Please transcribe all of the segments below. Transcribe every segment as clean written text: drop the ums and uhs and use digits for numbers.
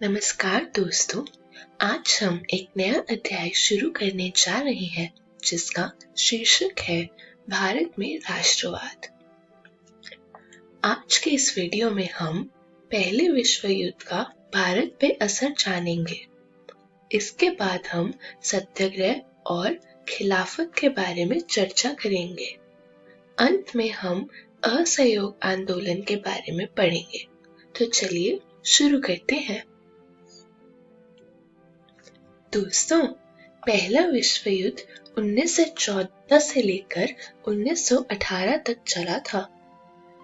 नमस्कार दोस्तों। आज हम एक नया अध्याय शुरू करने जा रहे हैं जिसका शीर्षक है भारत में राष्ट्रवाद। आज के इस वीडियो में हम पहले विश्व युद्ध का भारत पे असर जानेंगे। इसके बाद हम सत्याग्रह और खिलाफत के बारे में चर्चा करेंगे। अंत में हम असहयोग आंदोलन के बारे में पढ़ेंगे। तो चलिए शुरू करते हैं। दोस्तों, पहला विश्व युद्ध 1914 से लेकर 1918 तक चला था।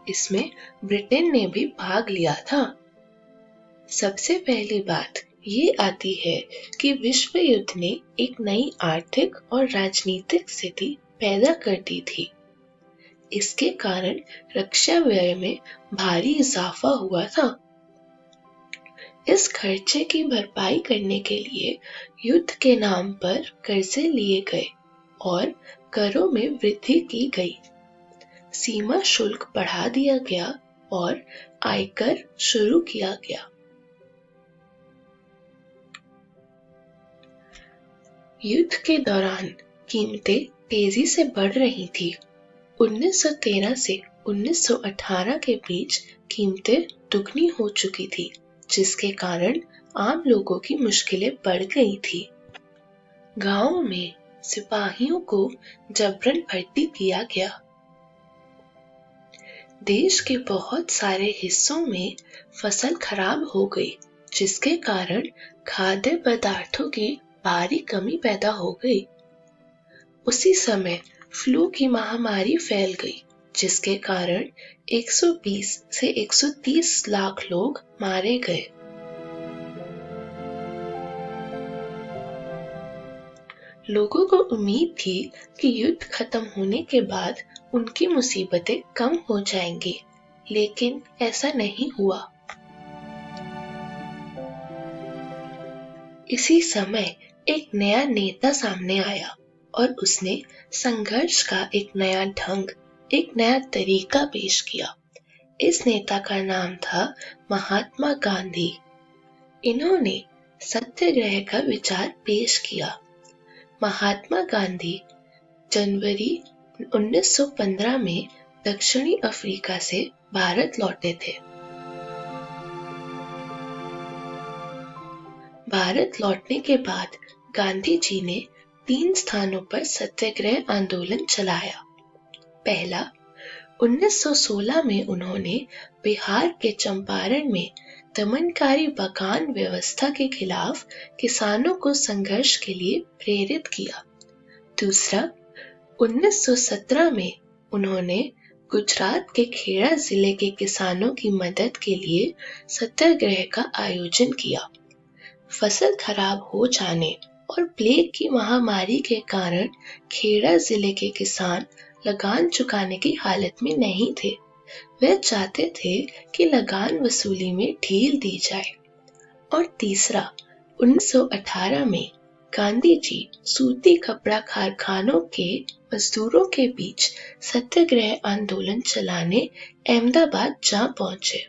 इसमें ब्रिटेन ने भी भाग लिया था। सबसे पहली बात ये आती है कि विश्व युद्ध ने एक नई आर्थिक और राजनीतिक स्थिति पैदा कर दी थी। इसके कारण रक्षा व्यय में भारी इजाफा हुआ था। इस खर्चे की भरपाई करने के लिए युद्ध के नाम पर कर्जे लिए गए और करों में वृद्धि की गई। सीमा शुल्क बढ़ा दिया गया और आयकर शुरू किया गया। युद्ध के दौरान कीमतें तेजी से बढ़ रही थी। 1913 से 1918 के बीच कीमतें दुगनी हो चुकी थी, जिसके कारण आम लोगों की मुश्किलें बढ़ गई थी। गांवों में सिपाहियों को जबरन भर्ती किया गया। देश के बहुत सारे हिस्सों में फसल खराब हो गई, जिसके कारण खाद्य पदार्थों की भारी कमी पैदा हो गई। उसी समय फ्लू की महामारी फैल गई, जिसके कारण 120 से 130 लाख लोग मारे गए। लोगों को उम्मीद थी कि युद्ध खत्म होने के बाद उनकी मुसीबतें कम हो जाएंगी, लेकिन ऐसा नहीं हुआ। इसी समय एक नया नेता सामने आया और उसने संघर्ष का एक नया ढंग, एक नया तरीका पेश किया। इस नेता का नाम था महात्मा गांधी। इन्होंने सत्याग्रह का विचार पेश किया। महात्मा गांधी जनवरी 1915 में दक्षिणी अफ्रीका से भारत लौटे थे। भारत लौटने के बाद गांधी जी ने 3 स्थानों पर सत्याग्रह आंदोलन चलाया। पहला, 1916 में उन्होंने बिहार के चंपारण में दमनकारी बगान व्यवस्था के खिलाफ किसानों को संघर्ष के लिए प्रेरित किया। दूसरा, 1917 में उन्होंने गुजरात के खेड़ा जिले के किसानों की मदद के लिए सत्याग्रह का आयोजन किया। फसल खराब हो जाने और प्लेग की महामारी के कारण खेड़ा जिले के किसान लगान चुकाने की हालत में नहीं थे। वे चाहते थे कि लगान वसूली में ढील दी जाए। और तीसरा, 1918 में गांधी जी सूती कपड़ा कारखानों के मजदूरों के बीच सत्याग्रह आंदोलन चलाने अहमदाबाद जा पहुंचे।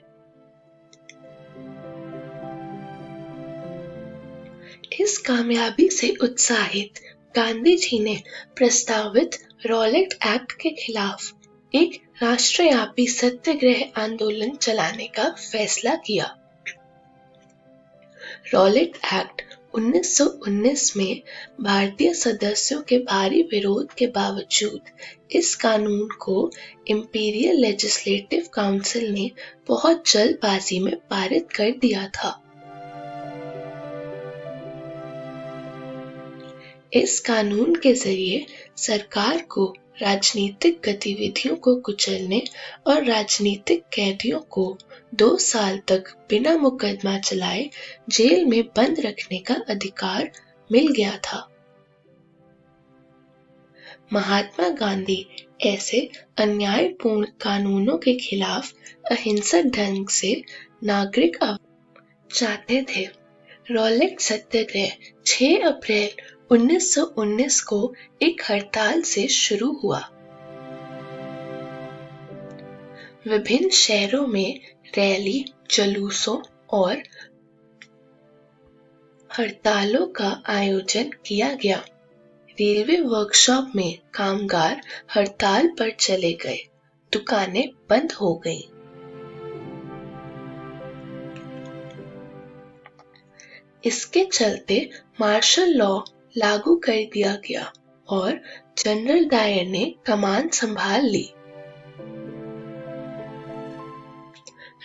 इस कामयाबी से उत्साहित गांधी जी ने प्रस्तावित रॉलेट एक्ट के खिलाफ एक राष्ट्रव्यापी सत्याग्रह आंदोलन चलाने का फैसला किया। रॉलेट एक्ट 1919 में भारतीय सदस्यों के भारी विरोध के बावजूद इस कानून को इंपीरियल लेजिस्लेटिव काउंसिल ने बहुत जल्दबाजी में पारित कर दिया था। इस कानून के जरिए सरकार को राजनीतिक गतिविधियों को कुचलने और राजनीतिक कैदियों को 2 साल तक बिना मुकदमा चलाए जेल में बंद रखने का अधिकार मिल गया था। महात्मा गांधी ऐसे अन्यायपूर्ण कानूनों के खिलाफ अहिंसक ढंग से नागरिक चाहते थे। रॉलेट सत्याग्रह 6 अप्रैल 1919 को एक हड़ताल से शुरू हुआ। विभिन्न शहरों में रैली, जुलूसों और हड़तालों का आयोजन किया गया। रेलवे वर्कशॉप में कामगार हड़ताल पर चले गए, दुकानें बंद हो गईं। इसके चलते मार्शल लॉ लागू कर दिया गया और जनरल डायर ने कमान संभाल ली।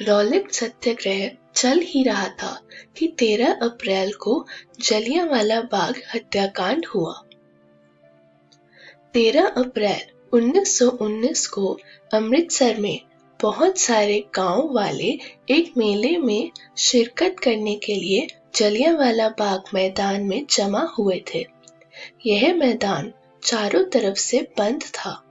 रॉलेट सत्याग्रह चल ही रहा था कि 13 अप्रैल को जलियांवाला बाग हत्याकांड हुआ। 13 अप्रैल 1919 को अमृतसर में बहुत सारे गांव वाले एक मेले में शिरकत करने के लिए जलियांवाला बाग मैदान में जमा हुए थे। यह मैदान चारों तरफ से बंद था।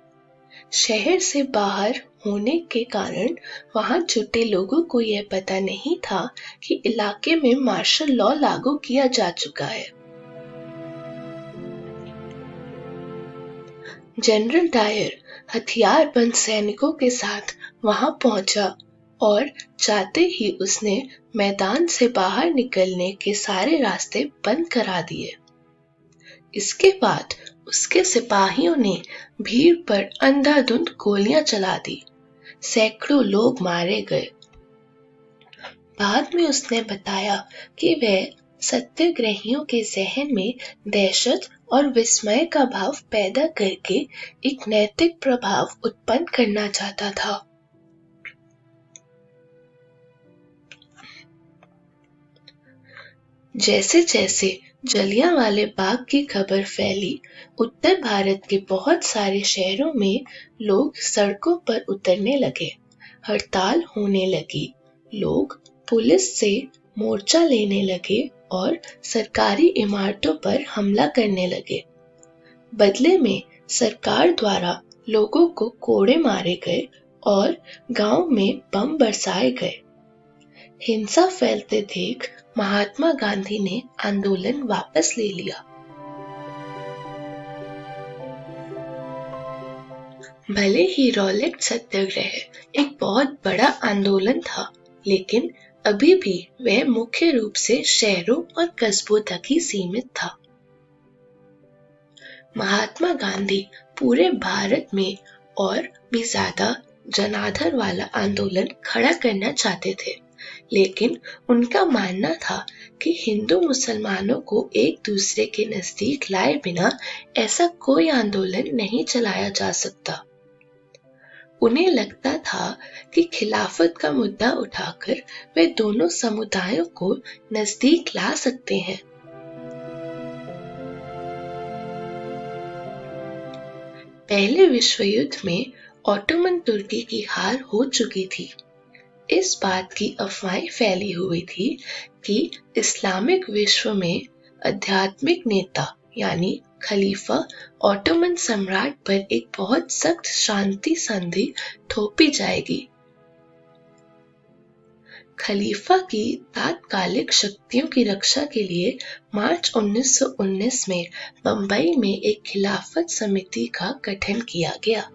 शहर से बाहर होने के कारण वहां जुटे लोगों को यह पता नहीं था कि इलाके में मार्शल लॉ लागू किया जा चुका है। जनरल डायर हथियारबंद सैनिकों के साथ वहां पहुंचा और जाते ही उसने मैदान से बाहर निकलने के सारे रास्ते बंद करा दिए। इसके बाद उसके सिपाहियों ने भीड़ पर अंधाधुंध गोलियां चला दी। सैकड़ों लोग मारे गए। बाद में उसने बताया कि वह सत्याग्रहियों के जहन में दहशत और विस्मय का भाव पैदा करके एक नैतिक प्रभाव उत्पन्न करना चाहता था। जैसे जैसे जलियांवाले बाग की खबर फैली, उत्तर भारत के बहुत सारे शहरों में लोग सड़कों पर उतरने लगे, हड़ताल होने लगी, लोग पुलिस से मोर्चा लेने लगे और सरकारी इमारतों पर हमला करने लगे। बदले में सरकार द्वारा लोगों को कोड़े मारे गए और गांव में बम बरसाए गए। हिंसा फैलते देख महात्मा गांधी ने आंदोलन वापस ले लिया। भले ही रॉलेट सत्याग्रह एक बहुत बड़ा आंदोलन था, लेकिन अभी भी वह मुख्य रूप से शहरों और कस्बों तक ही सीमित था। महात्मा गांधी पूरे भारत में और भी ज्यादा जनाधार वाला आंदोलन खड़ा करना चाहते थे, लेकिन उनका मानना था कि हिंदू मुसलमानों को एक दूसरे के नजदीक लाए बिना ऐसा कोई आंदोलन नहीं चलाया जा सकता। उन्हें लगता था कि खिलाफत का मुद्दा उठाकर वे दोनों समुदायों को नजदीक ला सकते हैं। पहले विश्व युद्ध में ऑटोमन तुर्की की हार हो चुकी थी। इस बात की अफवाहें फैली हुई थी कि इस्लामिक विश्व में आध्यात्मिक नेता यानी खलीफा ऑटोमन सम्राट पर एक बहुत सख्त शांति संधि थोपी जाएगी। खलीफा की तात्कालिक शक्तियों की रक्षा के लिए मार्च 1919 में बंबई में एक खिलाफत समिति का गठन किया गया।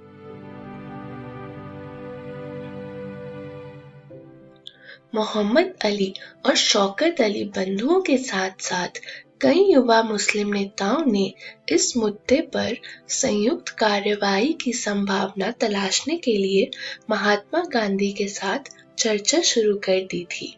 मोहम्मद अली और शौकत अली बंधुओं के साथ साथ कई युवा मुस्लिम नेताओं ने इस मुद्दे पर संयुक्त कार्रवाई की संभावना तलाशने के लिए महात्मा गांधी के साथ चर्चा शुरू कर दी थी।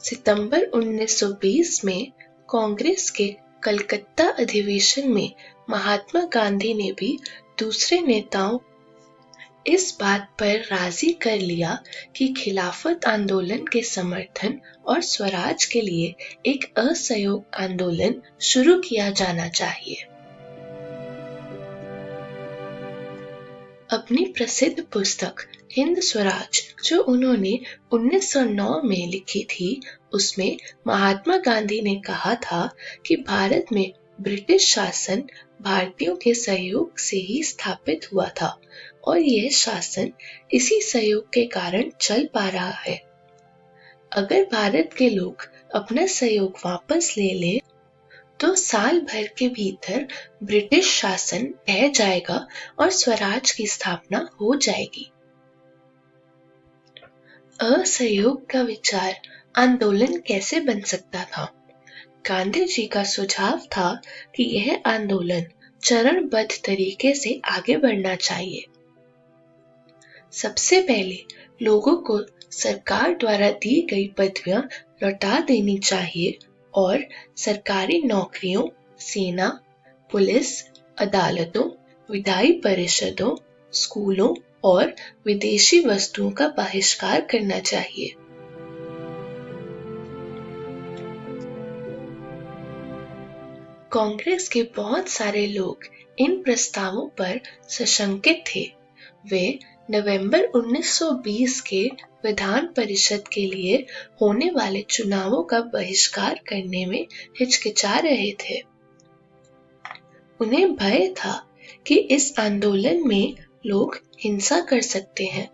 सितंबर 1920 में कांग्रेस के कलकत्ता अधिवेशन में महात्मा गांधी ने भी दूसरे नेताओं इस बात पर राजी कर लिया कि खिलाफत आंदोलन के समर्थन और स्वराज के लिए एक असहयोग आंदोलन शुरू किया जाना चाहिए। अपनी प्रसिद्ध पुस्तक हिंद स्वराज जो उन्होंने 1909 में लिखी थी, उसमें महात्मा गांधी ने कहा था कि भारत में ब्रिटिश शासन भारतीयों के सहयोग से ही स्थापित हुआ था और यह शासन इसी सहयोग के कारण चल पा रहा है। अगर भारत के लोग अपना सहयोग वापस ले लें तो साल भर के भीतर ब्रिटिश शासन ढह जाएगा और स्वराज की स्थापना हो जाएगी। असहयोग का विचार आंदोलन कैसे बन सकता था? गांधी जी का सुझाव था कि यह आंदोलन चरणबद्ध तरीके से आगे बढ़ना चाहिए। सबसे पहले लोगों को सरकार द्वारा दी गई पदवियां लौटा देनी चाहिए और सरकारी नौकरियों, सेना, पुलिस, अदालतों, विधायी परिषदों, स्कूलों और विदेशी वस्तुओं का बहिष्कार करना चाहिए। कांग्रेस के बहुत सारे लोग इन प्रस्तावों पर सशंकित थे। वे नवंबर 1920 के विधान परिषद के लिए होने वाले चुनावों का बहिष्कार करने में हिचकिचा रहे थे। उन्हें भय था कि इस आंदोलन में लोग हिंसा कर सकते हैं।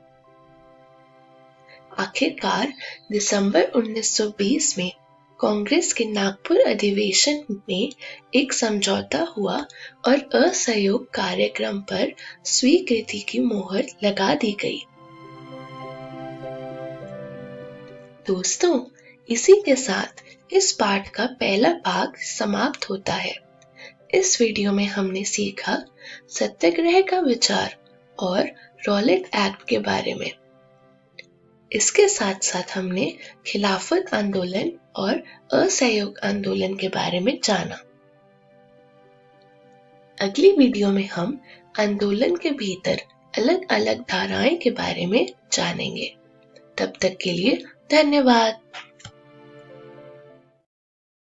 आखिरकार दिसंबर 1920 में कांग्रेस के नागपुर अधिवेशन में एक समझौता हुआ और असहयोग कार्यक्रम पर स्वीकृति की मोहर लगा दी गई। दोस्तों, इसी के साथ इस पाठ का पहला भाग समाप्त होता है। इस वीडियो में हमने सीखा सत्याग्रह का विचार और रॉलेट एक्ट के बारे में। इसके साथ साथ हमने खिलाफत आंदोलन और असहयोग आंदोलन के बारे में जाना। अगली वीडियो में हम आंदोलन के भीतर अलग अलग धाराएं के बारे में जानेंगे। तब तक के लिए धन्यवाद।